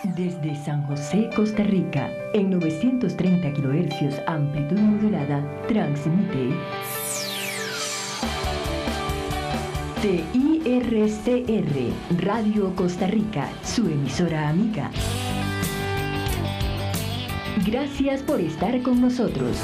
Desde San José, Costa Rica, en 930 kHz amplitud modulada, transmite TIRCR, Radio Costa Rica, su emisora amiga. Gracias por estar con nosotros.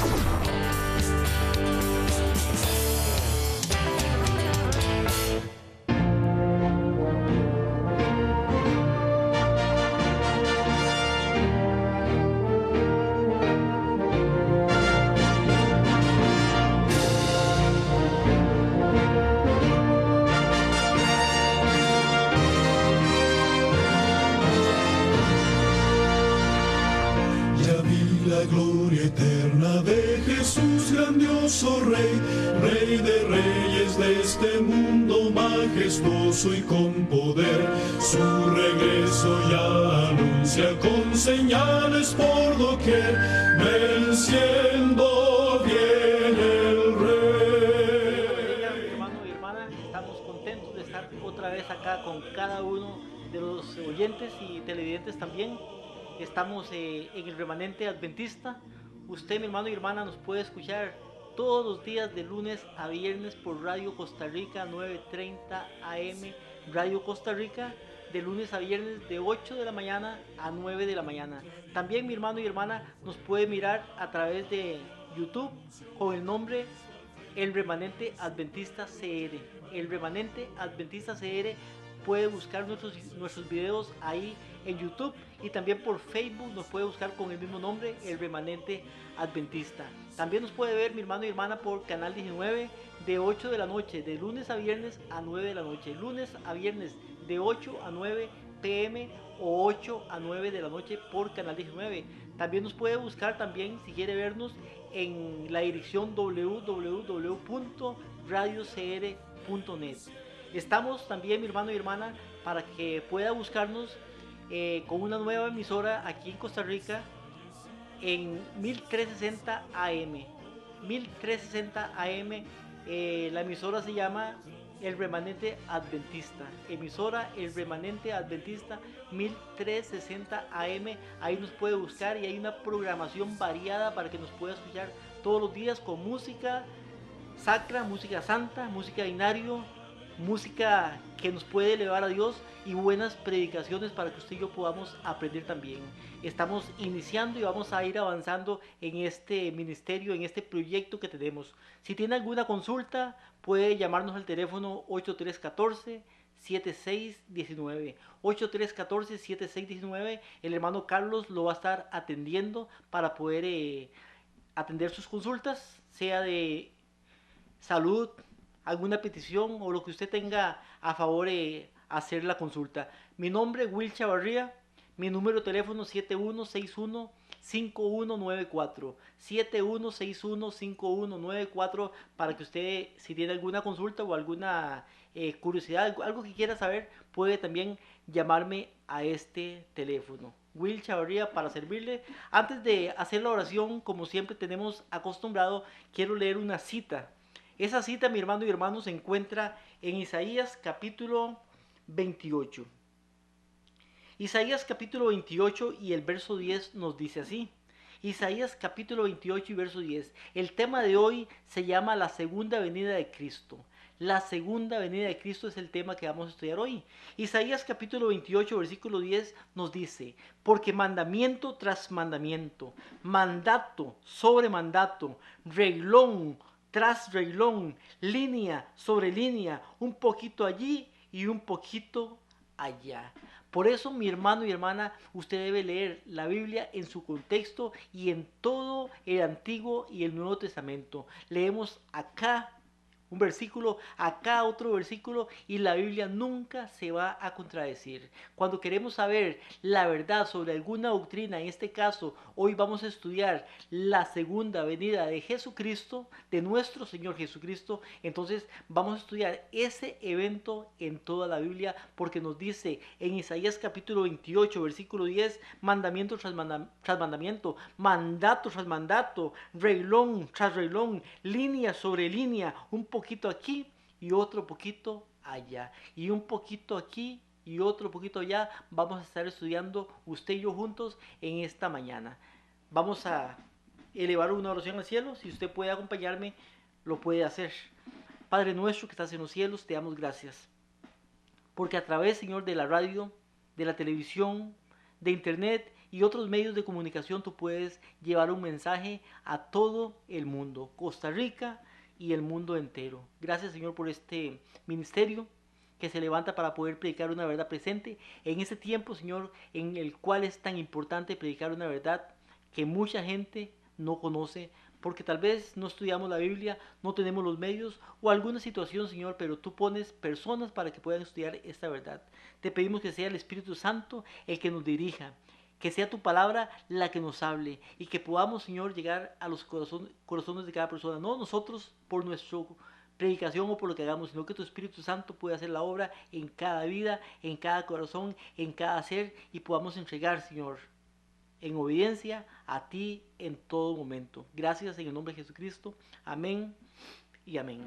Rey de reyes de este mundo majestuoso y con poder, su regreso ya anuncia con señales por doquier, venciendo viene el rey. Hermano y hermana, estamos contentos de estar otra vez acá con cada uno de los oyentes y televidentes también. Estamos en el remanente adventista. Usted, mi hermano y hermana, nos puede escuchar todos los días de lunes a viernes por Radio Costa Rica 930 AM, Radio Costa Rica, de lunes a viernes de 8 de la mañana a 9 de la mañana. También mi hermano y hermana nos puede mirar a través de YouTube con el nombre El Remanente Adventista CR. El Remanente Adventista CR, puede buscar nuestros videos ahí en YouTube, y también por Facebook nos puede buscar con el mismo nombre, El Remanente Adventista. También nos puede ver mi hermano y hermana por Canal 19 de 8 de la noche, de lunes a viernes a 9 de la noche, lunes a viernes de 8 a 9 pm o 8 a 9 de la noche por Canal 19. También nos puede buscar también, si quiere vernos, en la dirección www.radiocr.net. Estamos también, mi hermano y hermana, para que pueda buscarnos con una nueva emisora aquí en Costa Rica en 1360 AM. 1360 AM, la emisora se llama El Remanente Adventista. Emisora El Remanente Adventista 1360 AM. Ahí nos puede buscar y hay una programación variada para que nos pueda escuchar todos los días con música sacra, música santa, música binario, música que nos puede elevar a Dios y buenas predicaciones para que usted y yo podamos aprender también. Estamos iniciando y vamos a ir avanzando en este ministerio, en este proyecto que tenemos. Si tiene alguna consulta, puede llamarnos al teléfono 8314-7619. 8314-7619. El hermano Carlos lo va a estar atendiendo para poder atender sus consultas, sea de salud, alguna petición o lo que usted tenga a favor hacer la consulta. Mi nombre es Will Chavarría, mi número de teléfono 7161-5194, 7161-5194, para que usted, si tiene alguna consulta o alguna curiosidad, algo que quiera saber, puede también llamarme a este teléfono. Will Chavarría, para servirle. Antes de hacer la oración, como siempre tenemos acostumbrado, quiero leer una cita. Esa cita, mi hermano y hermano, se encuentra en Isaías capítulo 28. Isaías capítulo 28 y el verso 10 nos dice así. Isaías capítulo 28 y verso 10. El tema de hoy se llama la segunda venida de Cristo. La segunda venida de Cristo es el tema que vamos a estudiar hoy. Isaías capítulo 28 versículo 10 nos dice: porque mandamiento tras mandamiento, mandato sobre mandato, reglón tras reglón, línea sobre línea, un poquito allí y un poquito allá. Por eso, mi hermano y hermana, usted debe leer la Biblia en su contexto y en todo el Antiguo y el Nuevo Testamento. Leemos acá un versículo, acá otro versículo, y la Biblia nunca se va a contradecir. Cuando queremos saber la verdad sobre alguna doctrina, en este caso, hoy vamos a estudiar la segunda venida de Jesucristo, de nuestro Señor Jesucristo, entonces vamos a estudiar ese evento en toda la Biblia, porque nos dice en Isaías capítulo 28, versículo 10, mandamiento tras mandamiento, mandato tras mandato, reglón tras reglón, línea sobre línea, un poquito aquí y otro poquito allá, y un poquito aquí y otro poquito allá, vamos a estar estudiando usted y yo juntos en esta mañana. Vamos a elevar una oración al cielo. Si usted puede acompañarme, lo puede hacer. Padre nuestro que estás en los cielos, te damos gracias. Porque a través, Señor, de la radio, de la televisión, de internet y otros medios de comunicación, tú puedes llevar un mensaje a todo el mundo, Costa Rica y el mundo entero. Gracias, Señor, por este ministerio que se levanta para poder predicar una verdad presente en ese tiempo, Señor, en el cual es tan importante predicar una verdad que mucha gente no conoce, porque tal vez no estudiamos la Biblia, no tenemos los medios o alguna situación, Señor, pero tú pones personas para que puedan estudiar esta verdad. Te pedimos que sea el Espíritu Santo el que nos dirija, que sea tu palabra la que nos hable y que podamos, Señor, llegar a los corazones de cada persona, no nosotros por nuestra predicación o por lo que hagamos, sino que tu Espíritu Santo pueda hacer la obra en cada vida, en cada corazón, en cada ser, y podamos entregar, Señor, en obediencia a ti en todo momento. Gracias en el nombre de Jesucristo. Amén y amén.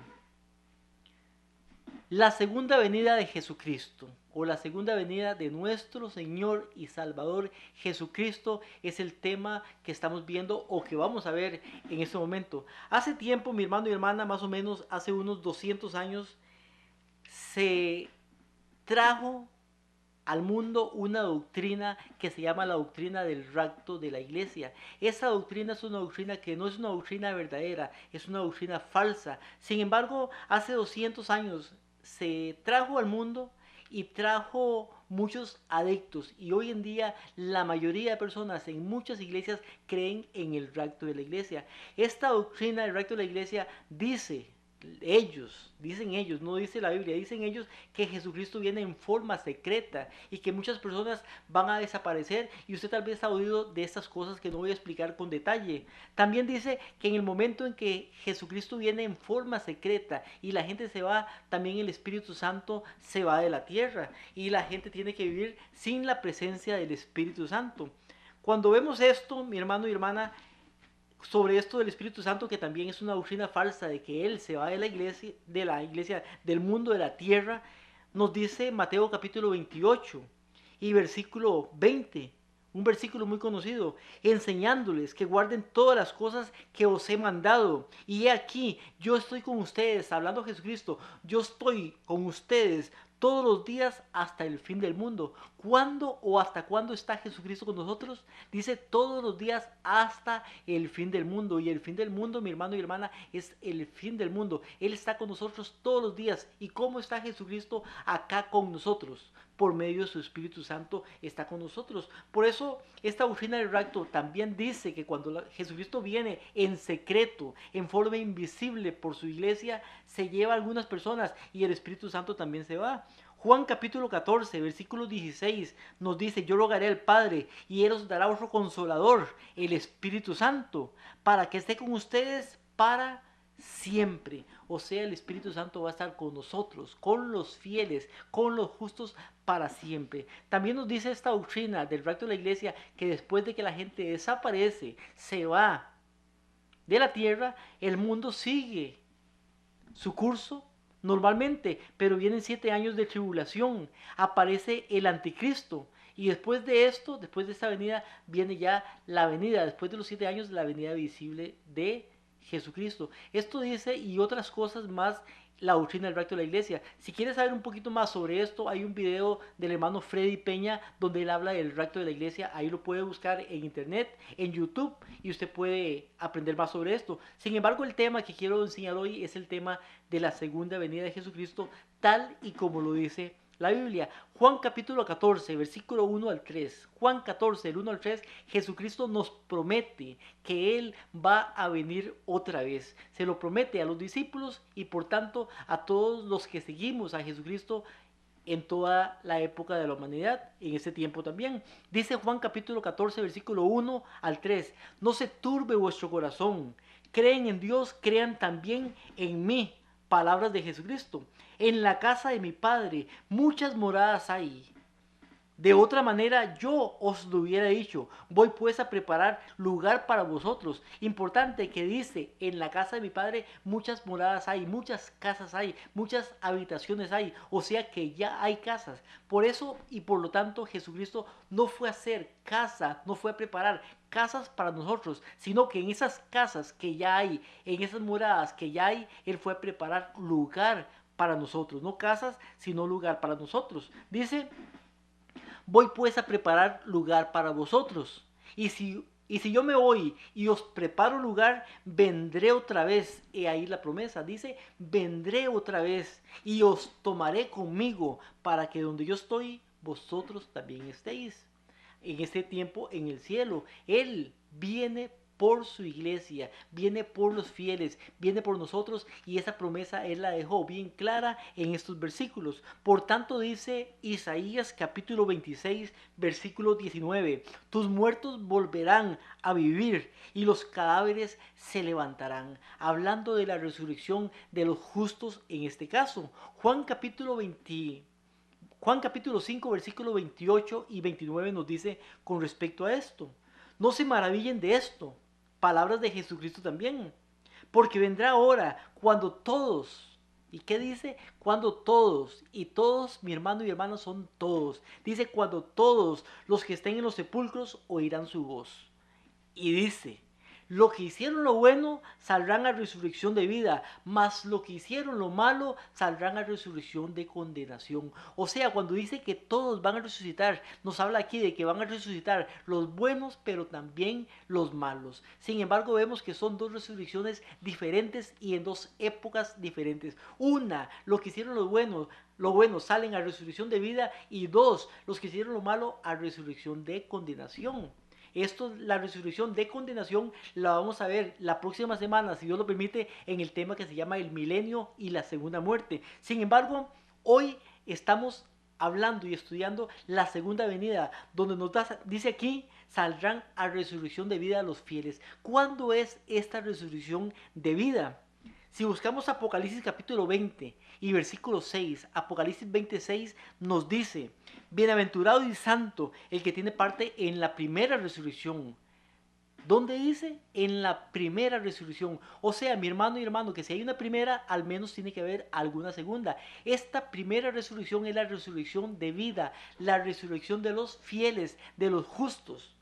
La segunda venida de Jesucristo, o la segunda venida de nuestro Señor y Salvador Jesucristo, es el tema que estamos viendo o que vamos a ver en este momento. Hace tiempo, mi hermano y hermana, más o menos hace unos 200 años, se trajo al mundo una doctrina que se llama la doctrina del rapto de la iglesia. Esa doctrina es una doctrina que no es una doctrina verdadera, es una doctrina falsa. Sin embargo, hace 200 años se trajo al mundo y trajo muchos adeptos, y hoy en día la mayoría de personas en muchas iglesias creen en el rapto de la iglesia. Esta doctrina del rapto de la iglesia dicen ellos, no dice la Biblia, dicen ellos que Jesucristo viene en forma secreta y que muchas personas van a desaparecer, y usted tal vez ha oído de estas cosas que no voy a explicar con detalle. También dice que en el momento en que Jesucristo viene en forma secreta y la gente se va, también el Espíritu Santo se va de la tierra y la gente tiene que vivir sin la presencia del Espíritu Santo. Cuando vemos esto, mi hermano y hermana, sobre esto del Espíritu Santo, que también es una doctrina falsa de que Él se va de la iglesia, del mundo, de la tierra, nos dice Mateo capítulo 28 y versículo 20, un versículo muy conocido: enseñándoles que guarden todas las cosas que os he mandado. Y he aquí, yo estoy con ustedes, hablando Jesucristo, yo estoy con ustedes todos los días hasta el fin del mundo. ¿Cuándo o hasta cuándo está Jesucristo con nosotros? Dice todos los días hasta el fin del mundo. Y el fin del mundo, mi hermano y hermana, es el fin del mundo. Él está con nosotros todos los días. ¿Y cómo está Jesucristo acá con nosotros? Por medio de su Espíritu Santo está con nosotros. Por eso esta doctrina del rapto también dice que cuando Jesucristo viene en secreto, en forma invisible por su iglesia, se lleva a algunas personas y el Espíritu Santo también se va. Juan capítulo 14, versículo 16 nos dice: yo rogaré al Padre y Él os dará otro consolador, el Espíritu Santo, para que esté con ustedes para siempre. O sea, el Espíritu Santo va a estar con nosotros, con los fieles, con los justos para siempre. También nos dice esta doctrina del rapto de la iglesia que después de que la gente desaparece, se va de la tierra, el mundo sigue su curso normalmente, pero vienen 7 años de tribulación, aparece el anticristo, y después de esto, después de esta venida, viene ya la venida, después de los 7 años, la venida visible de Jesucristo. Esto dice, y otras cosas más, la doctrina del rapto de la iglesia. Si quieres saber un poquito más sobre esto, hay un video del hermano Freddy Peña donde él habla del rapto de la iglesia. Ahí lo puede buscar en internet, en YouTube, y usted puede aprender más sobre esto. Sin embargo, el tema que quiero enseñar hoy es el tema de la segunda venida de Jesucristo, tal y como lo dice la Biblia. Juan capítulo 14, versículo 1 al 3. Juan 14, del 1 al 3, Jesucristo nos promete que Él va a venir otra vez. Se lo promete a los discípulos y por tanto a todos los que seguimos a Jesucristo en toda la época de la humanidad, en ese tiempo también. Dice Juan capítulo 14, versículo 1 al 3. No se turbe vuestro corazón. Creen en Dios, crean también en mí. Palabras de Jesucristo. En la casa de mi Padre muchas moradas hay. De otra manera yo os lo hubiera dicho, voy pues a preparar lugar para vosotros. Importante que dice, en la casa de mi padre muchas moradas hay, muchas casas hay, muchas habitaciones hay, o sea que ya hay casas. Por eso y por lo tanto Jesucristo no fue a hacer casa, no fue a preparar casas para nosotros, sino que en esas casas que ya hay, en esas moradas que ya hay, Él fue a preparar lugar para nosotros, no casas, sino lugar para nosotros. Dice, voy pues a preparar lugar para vosotros. Y si yo me voy y os preparo lugar, vendré otra vez. Y ahí la promesa dice, vendré otra vez y os tomaré conmigo para que donde yo estoy, vosotros también estéis. En este tiempo en el cielo, Él viene por su iglesia, viene por los fieles, viene por nosotros y esa promesa Él la dejó bien clara en estos versículos. Por tanto dice Isaías capítulo 26 versículo 19, tus muertos volverán a vivir y los cadáveres se levantarán. Hablando de la resurrección de los justos en este caso. Juan capítulo 5, versículo 28 y 29 nos dice con respecto a esto. No se maravillen de esto. Palabras de Jesucristo también. Porque vendrá hora cuando todos, ¿y qué dice? Cuando todos, y todos, mi hermano y hermana son todos. Dice cuando todos los que estén en los sepulcros oirán su voz. Y dice, lo que hicieron lo bueno saldrán a resurrección de vida, mas lo que hicieron lo malo saldrán a resurrección de condenación. O sea, cuando dice que todos van a resucitar, nos habla aquí de que van a resucitar los buenos, pero también los malos. Sin embargo, vemos que son dos resurrecciones diferentes y en dos épocas diferentes. Una, lo que hicieron lo bueno salen a resurrección de vida, y dos, los que hicieron lo malo a resurrección de condenación. La resurrección de condenación, la vamos a ver la próxima semana, si Dios lo permite, en el tema que se llama el milenio y la segunda muerte. Sin embargo, hoy estamos hablando y estudiando la segunda venida, donde nos dice aquí, saldrán a resurrección de vida los fieles. ¿Cuándo es esta resurrección de vida? Si buscamos Apocalipsis capítulo 20 y versículo 6, Apocalipsis 26 nos dice, bienaventurado y santo el que tiene parte en la primera resurrección. ¿Dónde dice? En la primera resurrección. O sea, mi hermano y hermano, que si hay una primera, al menos tiene que haber alguna segunda. Esta primera resurrección es la resurrección de vida, la resurrección de los fieles, de los justos.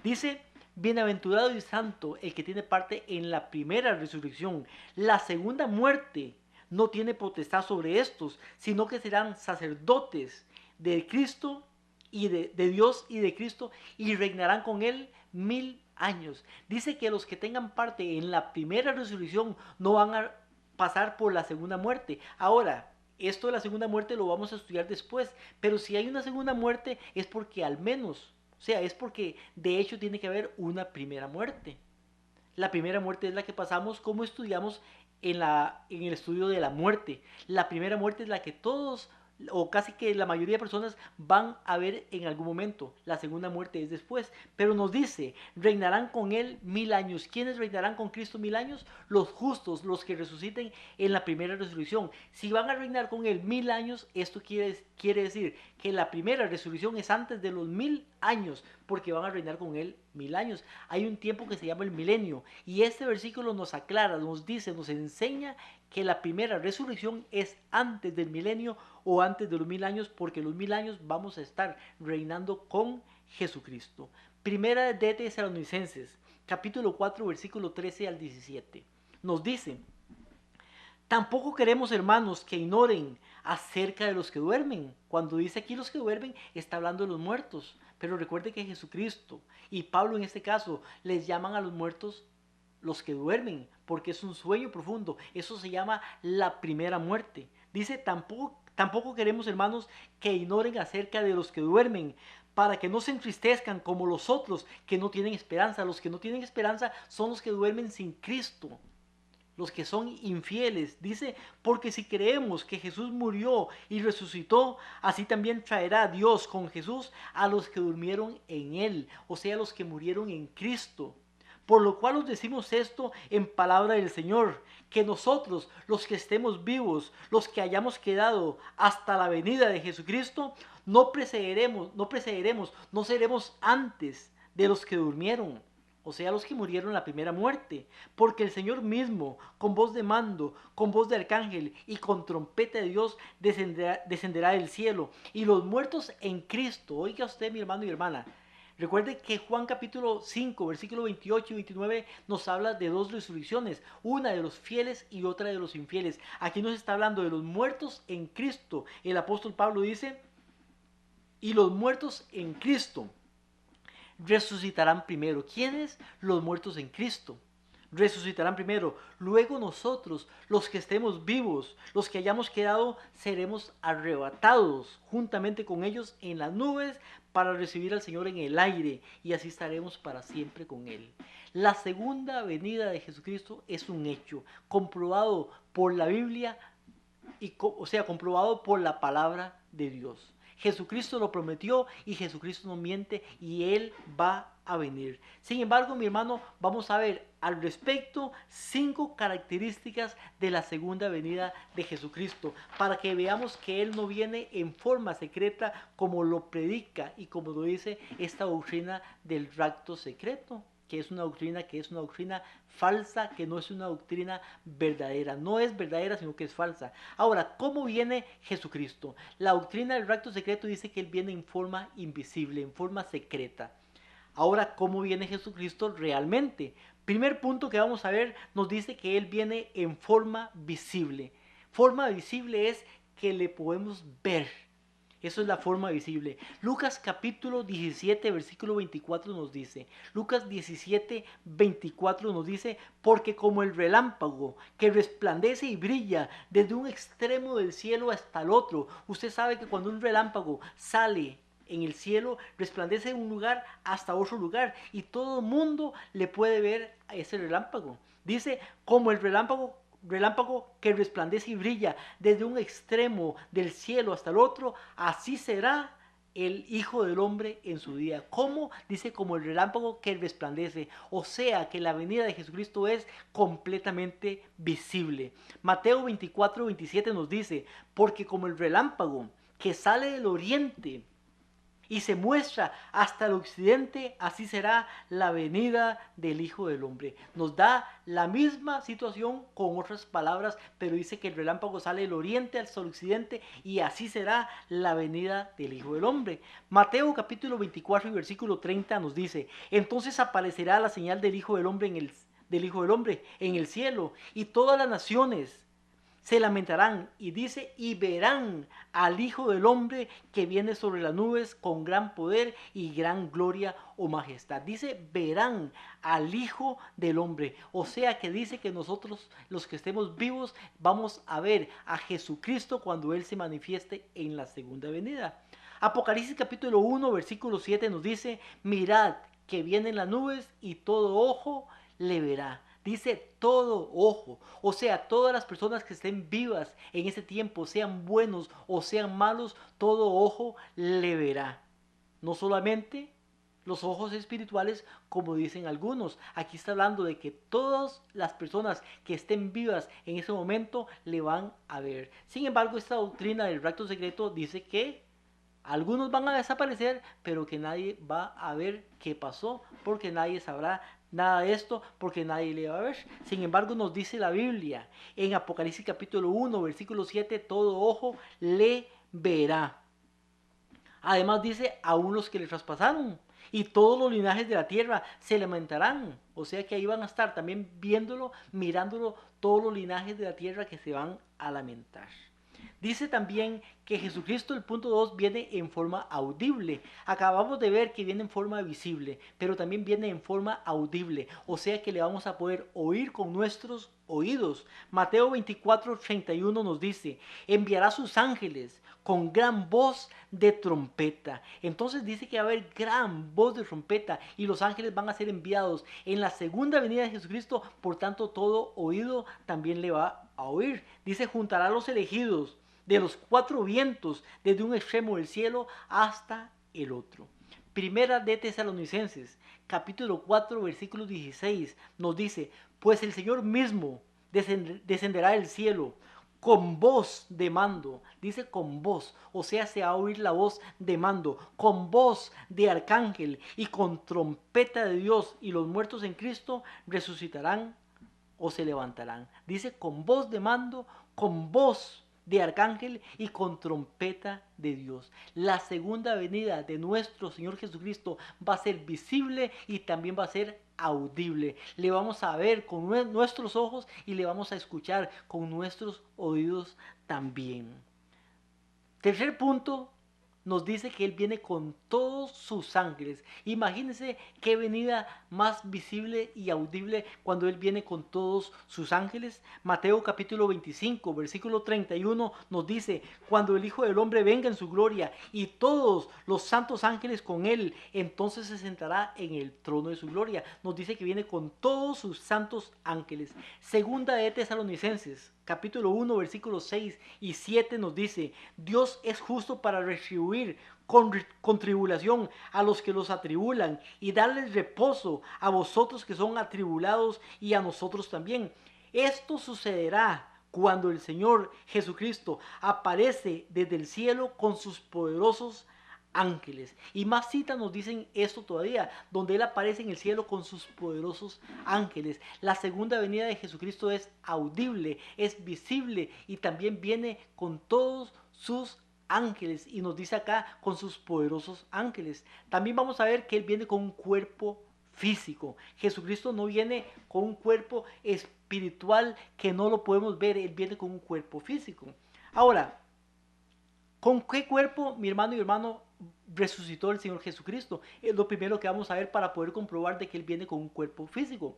Dice, bienaventurado y santo el que tiene parte en la primera resurrección. La segunda muerte no tiene potestad sobre estos, sino que serán sacerdotes de Cristo y de Dios y de Cristo, y reinarán con él 1000 años. Dice que los que tengan parte en la primera resurrección no van a pasar por la segunda muerte. Ahora, esto de la segunda muerte lo vamos a estudiar después, pero si hay una segunda muerte es porque al menos, o sea, es porque de hecho tiene que haber una primera muerte. La primera muerte es la que pasamos como estudiamos en el estudio de la muerte. La primera muerte es la que todos, o casi que la mayoría de personas, van a ver en algún momento. La segunda muerte es después. Pero nos dice, reinarán con él 1000 años. ¿Quiénes reinarán con Cristo 1000 años? Los justos, los que resuciten en la primera resurrección. Si van a reinar con él 1000 años, esto quiere decir que la primera resurrección es antes de los 1000 años, porque van a reinar con él 1000 años. Hay un tiempo que se llama el milenio, y este versículo nos aclara, nos dice, nos enseña que la primera resurrección es antes del milenio o antes de los 1000 años, porque los 1000 años vamos a estar reinando con Jesucristo. Primera de Tesalonicenses, capítulo 4, versículo 13 al 17, nos dice, tampoco queremos, hermanos, que ignoren acerca de los que duermen. Cuando dice aquí los que duermen, está hablando de los muertos. Pero recuerde que Jesucristo y Pablo en este caso les llaman a los muertos los que duermen, porque es un sueño profundo. Eso se llama la primera muerte. Dice, tampoco queremos, hermanos, que ignoren acerca de los que duermen, para que no se entristezcan como los otros que no tienen esperanza. Los que no tienen esperanza son los que duermen sin Cristo, los que son infieles. Dice, porque si creemos que Jesús murió y resucitó, así también traerá Dios con Jesús a los que durmieron en él, o sea, los que murieron en Cristo. Por lo cual os decimos esto en palabra del Señor, que nosotros, los que estemos vivos, los que hayamos quedado hasta la venida de Jesucristo, no seremos antes de los que durmieron, o sea, los que murieron en la primera muerte, porque el Señor mismo, con voz de mando, con voz de arcángel y con trompeta de Dios, descenderá del cielo, y los muertos en Cristo, oiga usted, mi hermano y hermana, recuerde que Juan capítulo 5, versículo 28 y 29 nos habla de dos resurrecciones, una de los fieles y otra de los infieles. Aquí nos está hablando de los muertos en Cristo. El apóstol Pablo dice, y los muertos en Cristo resucitarán primero. ¿Quiénes? Los muertos en Cristo. Resucitarán primero. Luego nosotros, los que estemos vivos, los que hayamos quedado, seremos arrebatados juntamente con ellos en las nubes para recibir al Señor en el aire, y así estaremos para siempre con Él. La segunda venida de Jesucristo es un hecho comprobado por la Biblia, o sea, comprobado por la palabra de Dios. Jesucristo lo prometió y Jesucristo no miente, y Él va a venir. Sin embargo, mi hermano, vamos a ver al respecto 5 características de la segunda venida de Jesucristo, para que veamos que Él no viene en forma secreta como lo predica y como lo dice esta doctrina del rapto secreto, que es una doctrina falsa, que no es una doctrina verdadera. No es verdadera, sino que es falsa. Ahora, ¿cómo viene Jesucristo? La doctrina del rapto secreto dice que Él viene en forma invisible, en forma secreta. Ahora, ¿cómo viene Jesucristo realmente? Primer punto que vamos a ver, nos dice que Él viene en forma visible. Forma visible es que le podemos ver. Eso es la forma visible. Lucas capítulo 17, versículo 24 nos dice, Lucas 17, 24 nos dice, porque como el relámpago que resplandece y brilla desde un extremo del cielo hasta el otro. Usted sabe que cuando un relámpago sale en el cielo, resplandece de un lugar hasta otro lugar, y todo el mundo le puede ver a ese relámpago. Dice, como el relámpago que resplandece y brilla desde un extremo del cielo hasta el otro, así será el Hijo del Hombre en su día. ¿Cómo? Dice, como el relámpago que resplandece. O sea que la venida de Jesucristo es completamente visible. Mateo 24, 27 nos dice, porque como el relámpago que sale del oriente y se muestra hasta el occidente, así será la venida del Hijo del Hombre. Nos da la misma situación con otras palabras, pero dice que el relámpago sale del oriente hasta el occidente, y así será la venida del Hijo del Hombre. Mateo capítulo 24 y versículo 30 nos dice, entonces aparecerá la señal del Hijo del Hombre en el cielo, y todas las naciones se lamentarán, y dice, y verán al Hijo del Hombre que viene sobre las nubes con gran poder y gran gloria o majestad. Dice, verán al Hijo del Hombre. O sea que dice que nosotros, los que estemos vivos, vamos a ver a Jesucristo cuando Él se manifieste en la segunda venida. Apocalipsis capítulo 1, versículo 7 nos dice, mirad que vienen las nubes y todo ojo le verá. Dice todo ojo, o sea, todas las personas que estén vivas en ese tiempo, sean buenos o sean malos, todo ojo le verá. No solamente los ojos espirituales, como dicen algunos. Aquí está hablando de que todas las personas que estén vivas en ese momento le van a ver. Sin embargo, esta doctrina del rapto secreto dice que algunos van a desaparecer, pero que nadie va a ver qué pasó, porque nadie sabrá nada de esto, porque nadie le va a ver. Sin embargo, nos dice la Biblia en Apocalipsis capítulo 1, versículo 7, todo ojo le verá. Además dice, aún los que le traspasaron, y todos los linajes de la tierra se lamentarán. O sea que ahí van a estar también viéndolo, mirándolo, todos los linajes de la tierra que se van a lamentar. Dice también que Jesucristo, el punto 2, viene en forma audible. Acabamos de ver que viene en forma visible, pero también viene en forma audible. O sea que le vamos a poder oír con nuestros oídos. Mateo 24, 31 nos dice, enviará sus ángeles con gran voz de trompeta. Entonces dice que va a haber gran voz de trompeta, y los ángeles van a ser enviados en la segunda venida de Jesucristo. Por tanto, todo oído también le va a oír. Dice, juntará a los elegidos de los 4 vientos, desde un extremo del cielo hasta el otro. Primera de Tesalonicenses, capítulo 4, versículo 16, nos dice, pues el Señor mismo descenderá del cielo con voz de mando, dice con voz, o sea, se va a oír la voz de mando, con voz de arcángel y con trompeta de Dios, y los muertos en Cristo resucitarán o se levantarán. Dice con voz de mando, con voz de arcángel y con trompeta de Dios. La segunda venida de nuestro Señor Jesucristo va a ser visible y también va a ser audible. Le vamos a ver con nuestros ojos y le vamos a escuchar con nuestros oídos también. Tercer punto, nos dice que Él viene con todos sus ángeles. Imagínense qué venida más visible y audible cuando Él viene con todos sus ángeles. Mateo capítulo 25, versículo 31 nos dice, cuando el Hijo del Hombre venga en su gloria y todos los santos ángeles con Él, entonces se sentará en el trono de su gloria. Nos dice que viene con todos sus santos ángeles. Segunda de Tesalonicenses capítulo 1, versículos 6 y 7 nos dice, Dios es justo para retribuir con tribulación a los que los atribulan y darles reposo a vosotros que son atribulados y a nosotros también. Esto sucederá cuando el Señor Jesucristo aparece desde el cielo con sus poderosos ángeles. Y más citas nos dicen esto todavía, donde Él aparece en el cielo con sus poderosos ángeles. La segunda venida de Jesucristo es audible, es visible y también viene con todos sus ángeles. Y nos dice acá con sus poderosos ángeles. También vamos a ver que Él viene con un cuerpo físico. Jesucristo no viene con un cuerpo espiritual que no lo podemos ver, Él viene con un cuerpo físico. Ahora, ¿con qué cuerpo, mi hermano y mi hermano, resucitó el Señor Jesucristo? Es lo primero que vamos a ver para poder comprobar de que Él viene con un cuerpo físico.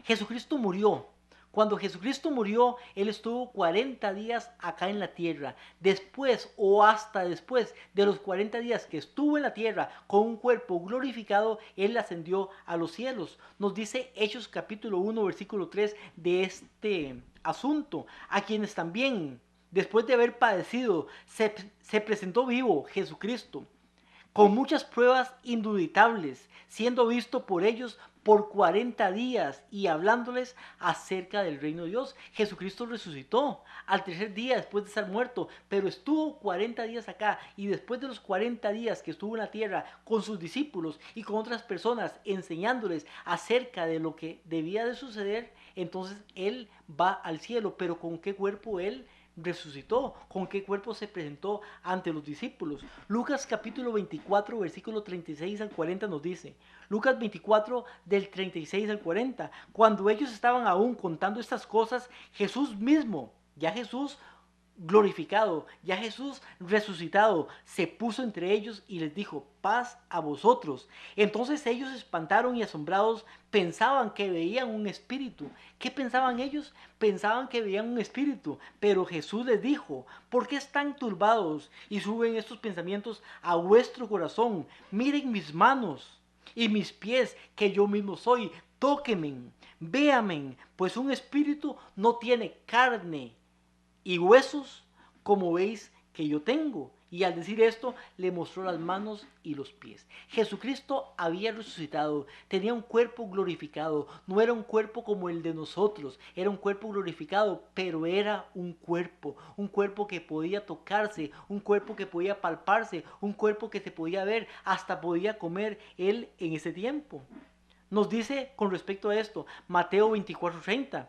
Jesucristo murió. Cuando Jesucristo murió, Él estuvo 40 días acá en la tierra. Después o hasta después de los 40 días que estuvo en la tierra con un cuerpo glorificado, Él ascendió a los cielos. Nos dice Hechos capítulo 1, versículo 3 de este asunto. A quienes también, después de haber padecido, se presentó vivo Jesucristo, con muchas pruebas indubitables, siendo visto por ellos por 40 días y hablándoles acerca del reino de Dios. Jesucristo resucitó al tercer día después de estar muerto, pero estuvo 40 días acá, y después de los 40 días que estuvo en la tierra con sus discípulos y con otras personas enseñándoles acerca de lo que debía de suceder, entonces Él va al cielo. Pero ¿con qué cuerpo Él resucitó? ¿Con qué cuerpo se presentó ante los discípulos? Lucas capítulo 24, versículo 36 al 40 nos dice, Lucas 24 del 36 al 40, cuando ellos estaban aún contando estas cosas, Jesús mismo, ya Jesús glorificado, ya Jesús resucitado, se puso entre ellos y les dijo, paz a vosotros. Entonces ellos, espantaron y asombrados, pensaban que veían un espíritu. ¿Qué pensaban ellos? Pensaban que veían un espíritu, pero Jesús les dijo, ¿por qué están turbados y suben estos pensamientos a vuestro corazón? Miren mis manos y mis pies, que yo mismo soy. Tóquenme, véanme, pues un espíritu no tiene carne y huesos como veis que yo tengo. Y al decir esto, le mostró las manos y los pies. Jesucristo había resucitado, tenía un cuerpo glorificado. No era un cuerpo como el de nosotros, era un cuerpo glorificado, pero era un cuerpo que podía tocarse, un cuerpo que podía palparse, un cuerpo que se podía ver, hasta podía comer Él en ese tiempo. Nos dice con respecto a esto, Mateo 24:30.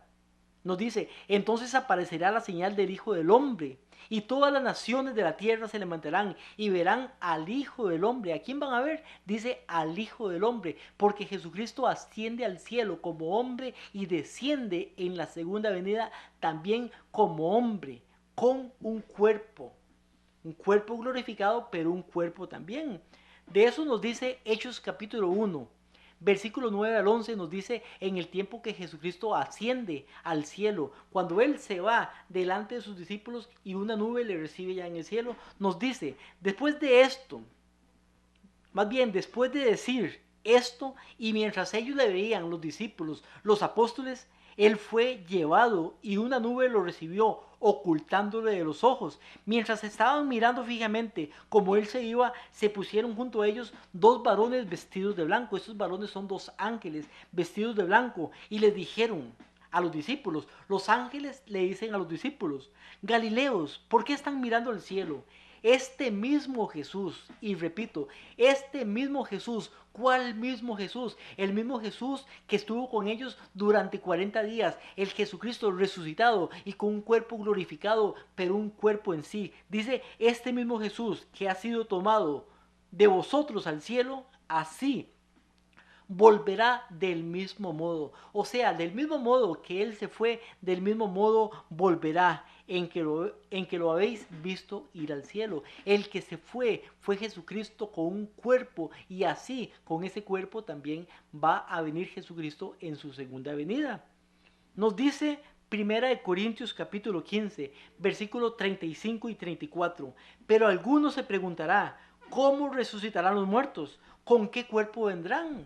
Nos dice, entonces aparecerá la señal del Hijo del Hombre, y todas las naciones de la tierra se levantarán y verán al Hijo del Hombre. ¿A quién van a ver? Dice al Hijo del Hombre, porque Jesucristo asciende al cielo como hombre y desciende en la segunda venida también como hombre, con un cuerpo glorificado, pero un cuerpo también. De eso nos dice Hechos capítulo 1. Versículo 9 al 11 nos dice en el tiempo que Jesucristo asciende al cielo, cuando Él se va delante de sus discípulos y una nube le recibe ya en el cielo, nos dice, después de esto, más bien después de decir esto, y mientras ellos le veían, los discípulos, los apóstoles, Él fue llevado y una nube lo recibió, ocultándole de los ojos. Mientras estaban mirando fijamente como Él se iba, se pusieron junto a ellos dos varones vestidos de blanco. Estos varones son dos ángeles vestidos de blanco, y les dijeron, a los discípulos. Los ángeles le dicen a los discípulos: Galileos, ¿por qué están mirando al cielo? Este mismo Jesús, y repito, este mismo Jesús, ¿cuál mismo Jesús? El mismo Jesús que estuvo con ellos durante 40 días, el Jesucristo resucitado y con un cuerpo glorificado, pero un cuerpo en sí. Dice, este mismo Jesús que ha sido tomado de vosotros al cielo, así volverá del mismo modo. O sea, del mismo modo que Él se fue, del mismo modo volverá, en que lo habéis visto ir al cielo. El que se fue Jesucristo con un cuerpo, y así con ese cuerpo también va a venir Jesucristo en su segunda venida. Nos dice Primera de Corintios capítulo 15, versículos 35 y 34. Pero alguno se preguntará, ¿cómo resucitarán los muertos? ¿Con qué cuerpo vendrán?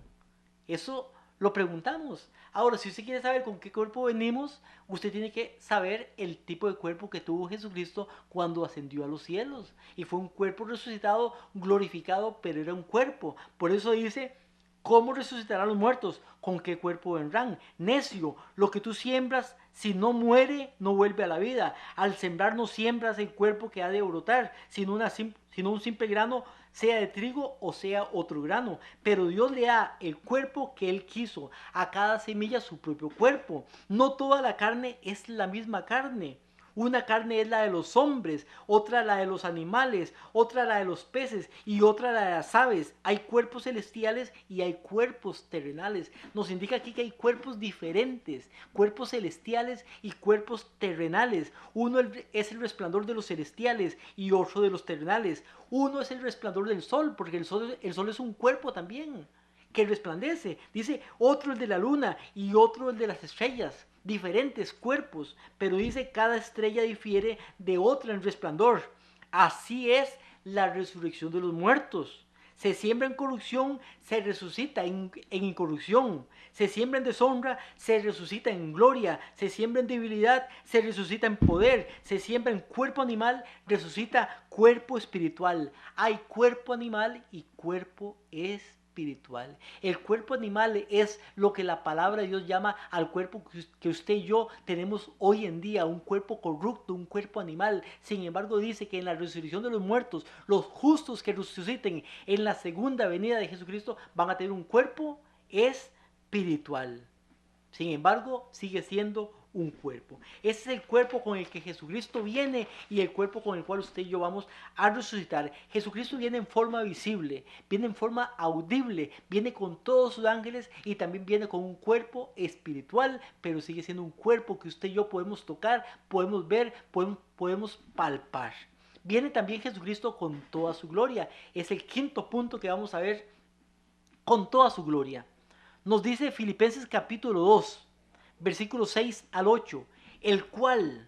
Eso lo preguntamos. Ahora, si usted quiere saber con qué cuerpo venimos, usted tiene que saber el tipo de cuerpo que tuvo Jesucristo cuando ascendió a los cielos. Y fue un cuerpo resucitado, glorificado, pero era un cuerpo. Por eso dice, ¿cómo resucitarán los muertos? ¿Con qué cuerpo vendrán? Necio, lo que tú siembras, si no muere, no vuelve a la vida. Al sembrar no siembras el cuerpo que ha de brotar, sino un simple grano, sea de trigo o sea otro grano. Pero Dios le da el cuerpo que Él quiso, a cada semilla su propio cuerpo. No toda la carne es la misma carne. Una carne es la de los hombres, otra la de los animales, otra la de los peces y otra la de las aves. Hay cuerpos celestiales y hay cuerpos terrenales. Nos indica aquí que hay cuerpos diferentes, cuerpos celestiales y cuerpos terrenales. Uno es el resplandor de los celestiales y otro de los terrenales. Uno es el resplandor del sol, porque el sol es un cuerpo también que resplandece. Dice, otro el de la luna y otro el de las estrellas. Diferentes cuerpos, pero dice, cada estrella difiere de otra en resplandor. Así es la resurrección de los muertos. Se siembra en corrupción, se resucita en incorrupción. Se siembra en deshonra, se resucita en gloria. Se siembra en debilidad, se resucita en poder. Se siembra en cuerpo animal, resucita cuerpo espiritual. Hay cuerpo animal y cuerpo espiritual. El cuerpo animal es lo que la palabra de Dios llama al cuerpo que usted y yo tenemos hoy en día, un cuerpo corrupto, un cuerpo animal. Sin embargo, dice que en la resurrección de los muertos, los justos que resuciten en la segunda venida de Jesucristo van a tener un cuerpo espiritual. Sin embargo, sigue siendo un cuerpo. Ese es el cuerpo con el que Jesucristo viene y el cuerpo con el cual usted y yo vamos a resucitar. Jesucristo viene en forma visible, viene en forma audible, viene con todos sus ángeles y también viene con un cuerpo espiritual, pero sigue siendo un cuerpo que usted y yo podemos tocar, podemos ver, podemos palpar. Viene también Jesucristo con toda su gloria. Es el quinto punto que vamos a ver, con toda su gloria. Nos dice Filipenses capítulo 2, versículos 6 al 8, el cual,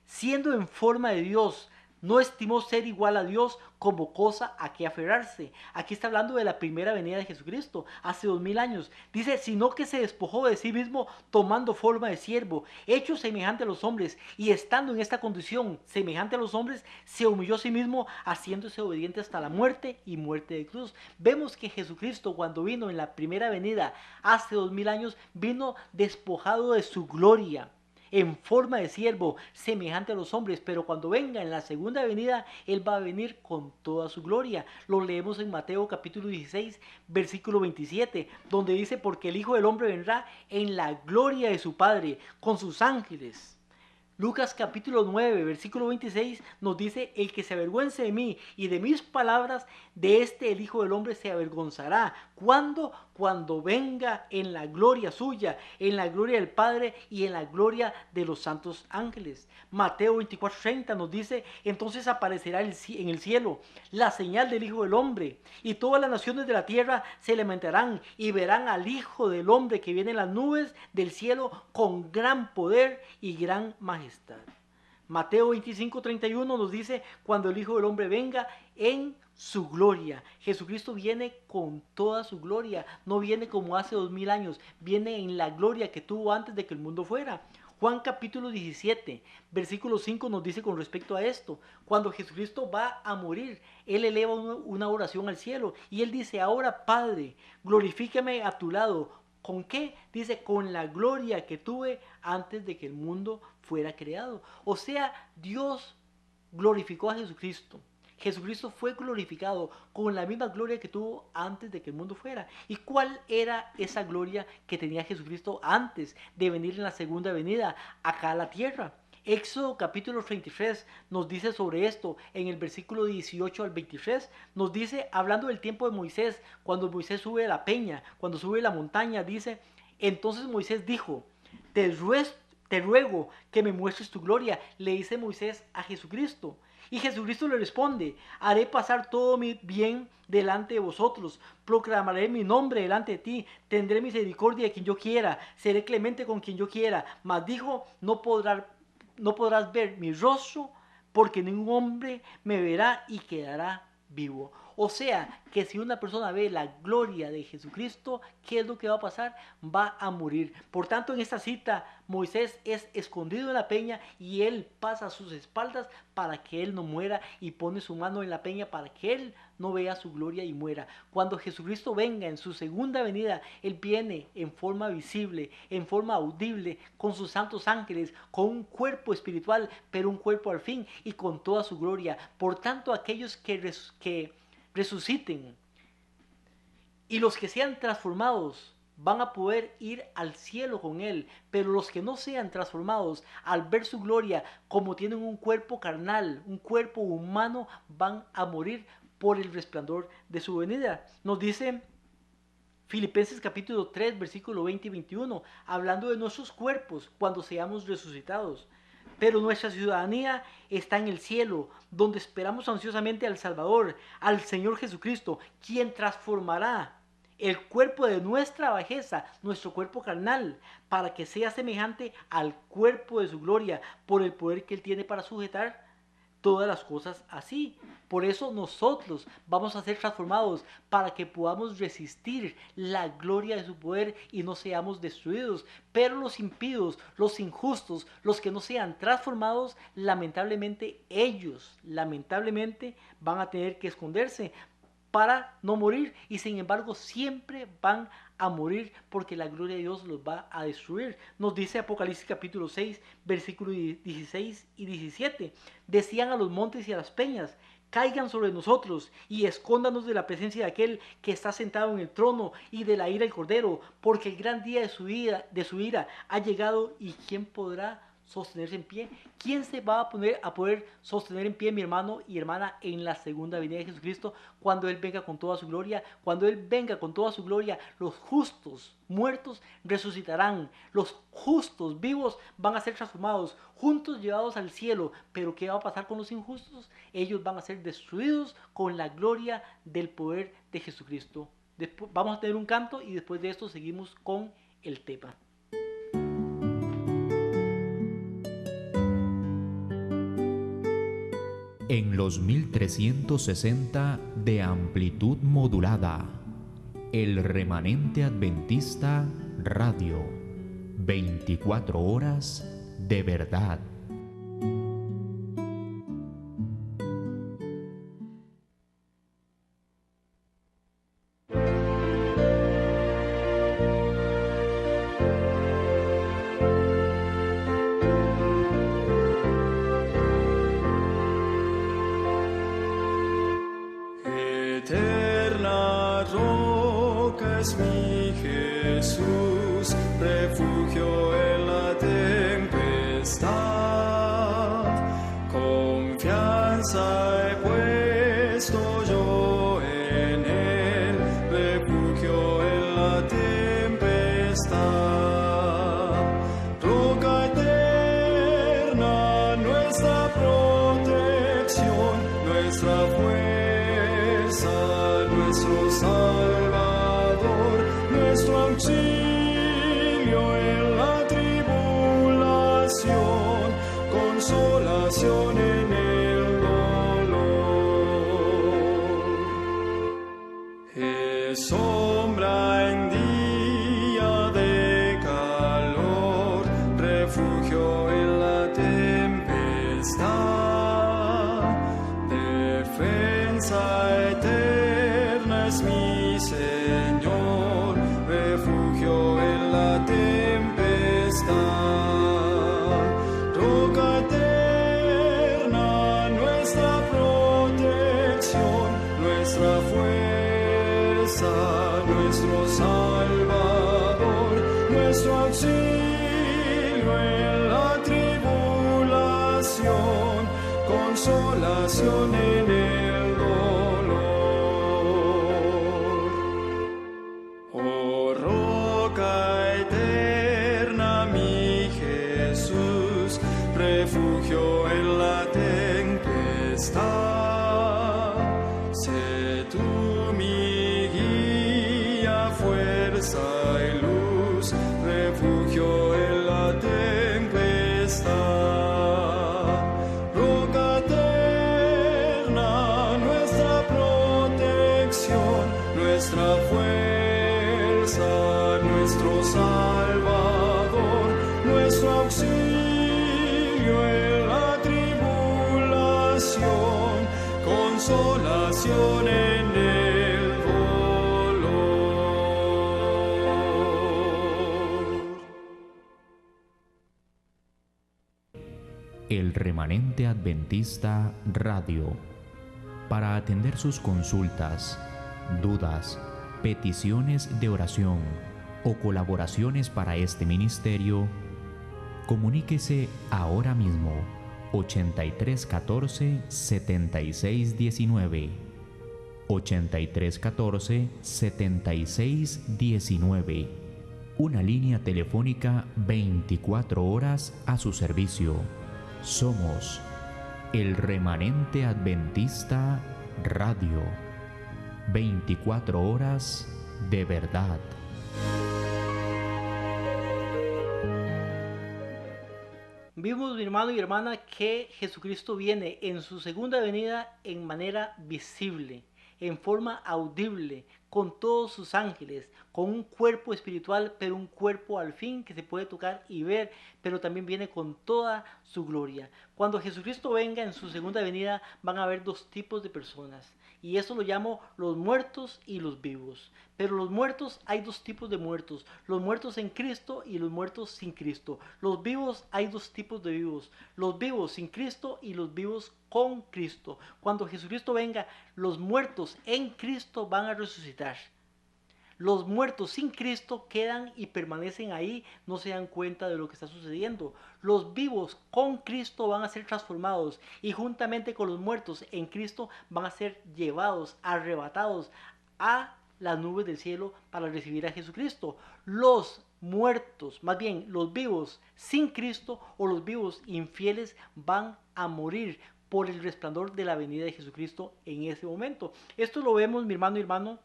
siendo en forma de Dios, no estimó ser igual a Dios como cosa a que aferrarse. Aquí está hablando de la primera venida de Jesucristo, hace 2000 años. Dice, sino que se despojó de sí mismo, tomando forma de siervo, hecho semejante a los hombres, y estando en esta condición semejante a los hombres, se humilló a sí mismo, haciéndose obediente hasta la muerte y muerte de cruz. Vemos que Jesucristo, cuando vino en la primera venida, hace 2000 años, vino despojado de su gloria, en forma de siervo, semejante a los hombres, pero cuando venga en la segunda venida, Él va a venir con toda su gloria. Lo leemos en Mateo capítulo 16, versículo 27, donde dice, porque el Hijo del Hombre vendrá en la gloria de su Padre, con sus ángeles. Lucas capítulo 9, versículo 26 nos dice, el que se avergüence de mí y de mis palabras, de este el Hijo del Hombre se avergonzará. ¿Cuándo? Cuando venga en la gloria suya, en la gloria del Padre y en la gloria de los santos ángeles. Mateo 24:30 nos dice, entonces aparecerá en el cielo la señal del Hijo del Hombre, y todas las naciones de la tierra se lamentarán y verán al Hijo del Hombre que viene en las nubes del cielo con gran poder y gran majestad. Mateo 25:31 nos dice, cuando el Hijo del Hombre venga en su gloria. Jesucristo viene con toda su gloria, no viene como hace 2000 años, viene en la gloria que tuvo antes de que el mundo fuera. Juan capítulo 17, versículo 5 nos dice con respecto a esto, cuando Jesucristo va a morir, Él eleva una oración al cielo y Él dice, ahora Padre, glorifícame a tu lado, ¿Con qué? Dice, con la gloria que tuve antes de que el mundo fuera creado. O sea, Dios glorificó a Jesucristo. Jesucristo fue glorificado con la misma gloria que tuvo antes de que el mundo fuera. ¿Y cuál era esa gloria que tenía Jesucristo antes de venir en la segunda venida acá a la tierra? Éxodo capítulo 33 nos dice sobre esto, en el versículo 18 al 23, nos dice, hablando del tiempo de Moisés, cuando Moisés sube a la peña, cuando sube a la montaña, dice, entonces Moisés dijo, te ruego que me muestres tu gloria, le dice Moisés a Jesucristo. Y Jesucristo le responde, haré pasar todo mi bien delante de vosotros, proclamaré mi nombre delante de ti, tendré misericordia de quien yo quiera, seré clemente con quien yo quiera. Mas dijo, no podrás ver mi rostro, porque ningún hombre me verá y quedará vivo. O sea, que si una persona ve la gloria de Jesucristo, ¿qué es lo que va a pasar? Va a morir. Por tanto, en esta cita, Moisés es escondido en la peña y él pasa a sus espaldas para que él no muera y pone su mano en la peña para que él no vea su gloria y muera. Cuando Jesucristo venga en su segunda venida, él viene en forma visible, en forma audible, con sus santos ángeles, con un cuerpo espiritual, pero un cuerpo al fin y con toda su gloria. Por tanto, aquellos que resuciten y los que sean transformados van a poder ir al cielo con él, pero los que no sean transformados al ver su gloria, como tienen un cuerpo carnal, un cuerpo humano, van a morir por el resplandor de su venida. Nos dice Filipenses capítulo 3 versículo 20 y 21, hablando de nuestros cuerpos cuando seamos resucitados. Pero nuestra ciudadanía está en el cielo, donde esperamos ansiosamente al Salvador, al Señor Jesucristo, quien transformará el cuerpo de nuestra bajeza, nuestro cuerpo carnal, para que sea semejante al cuerpo de su gloria, por el poder que Él tiene para sujetar todas las cosas así. Por eso nosotros vamos a ser transformados para que podamos resistir la gloria de su poder y no seamos destruidos. Pero los impíos, los injustos, los que no sean transformados, lamentablemente ellos, van a tener que esconderse para no morir y sin embargo siempre van a morir porque la gloria de Dios los va a destruir. Nos dice Apocalipsis capítulo 6 versículos 16 y 17, decían a los montes y a las peñas, caigan sobre nosotros y escóndanos de la presencia de aquel que está sentado en el trono y de la ira del Cordero, porque el gran día de su ira ha llegado y ¿quién podrá sostenerse en pie? ¿Quién se va a poder sostener en pie, mi hermano y hermana, en la segunda venida de Jesucristo, cuando Él venga con toda su gloria? Cuando Él venga con toda su gloria, los justos muertos resucitarán, los justos vivos van a ser transformados, juntos llevados al cielo. Pero ¿qué va a pasar con los injustos? Ellos van a ser destruidos con la gloria del poder de Jesucristo. Después, vamos a tener un canto y después de esto seguimos con el tema. En los 1360 de amplitud modulada, el Remanente Adventista Radio, 24 horas de verdad. Eterna roca es mi Jesús, refugio en la tempestad. Confianza he puesto yo en Él, refugio en la tempestad. Roca eterna, nuestra protección, nuestra fuerza, nuestro Salvador, nuestro auxilio en la tribulación, consolación en el dolor. Es sombra en día de calor, refugio en la tempestad, defensa eterna es mi Señor, refugio fuerza, nuestro Salvador, nuestro auxilio en la tribulación, consolación en el dolor. Oh roca eterna, mi Jesús, refugio en la tempestad, sé tú mi guía, fuerza y luz, refugio en la tempestad. Roca eterna, nuestra protección, nuestra fuerza, nuestro Salvador, nuestro auxilio en la tribulación, consolación en el dolor. El Remanente Adventista Radio. Para atender sus consultas, dudas, peticiones de oración o colaboraciones para este ministerio, comuníquese ahora mismo 8314 7619 8314 7619, una línea telefónica 24 horas a su servicio. Somos el Remanente Adventista Radio, 24 horas de verdad. Vimos, mi hermano y hermana, que Jesucristo viene en su segunda venida en manera visible, en forma audible, con todos sus ángeles, con un cuerpo espiritual, pero un cuerpo al fin que se puede tocar y ver, pero también viene con toda su gloria. Cuando Jesucristo venga en su segunda venida, van a haber dos tipos de personas, y eso lo llamo los muertos y los vivos. Pero los muertos, hay dos tipos de muertos: los muertos en Cristo y los muertos sin Cristo. Los vivos, hay dos tipos de vivos: los vivos sin Cristo y los vivos con Cristo. Cuando Jesucristo venga, los muertos en Cristo van a resucitar. Los muertos sin Cristo quedan y permanecen ahí, no se dan cuenta de lo que está sucediendo. Los vivos con Cristo van a ser transformados y juntamente con los muertos en Cristo van a ser llevados, arrebatados a las nubes del cielo para recibir a Jesucristo. Los muertos, más bien los vivos sin Cristo o los vivos infieles, van a morir por el resplandor de la venida de Jesucristo en ese momento. Esto lo vemos, mi hermano y hermano,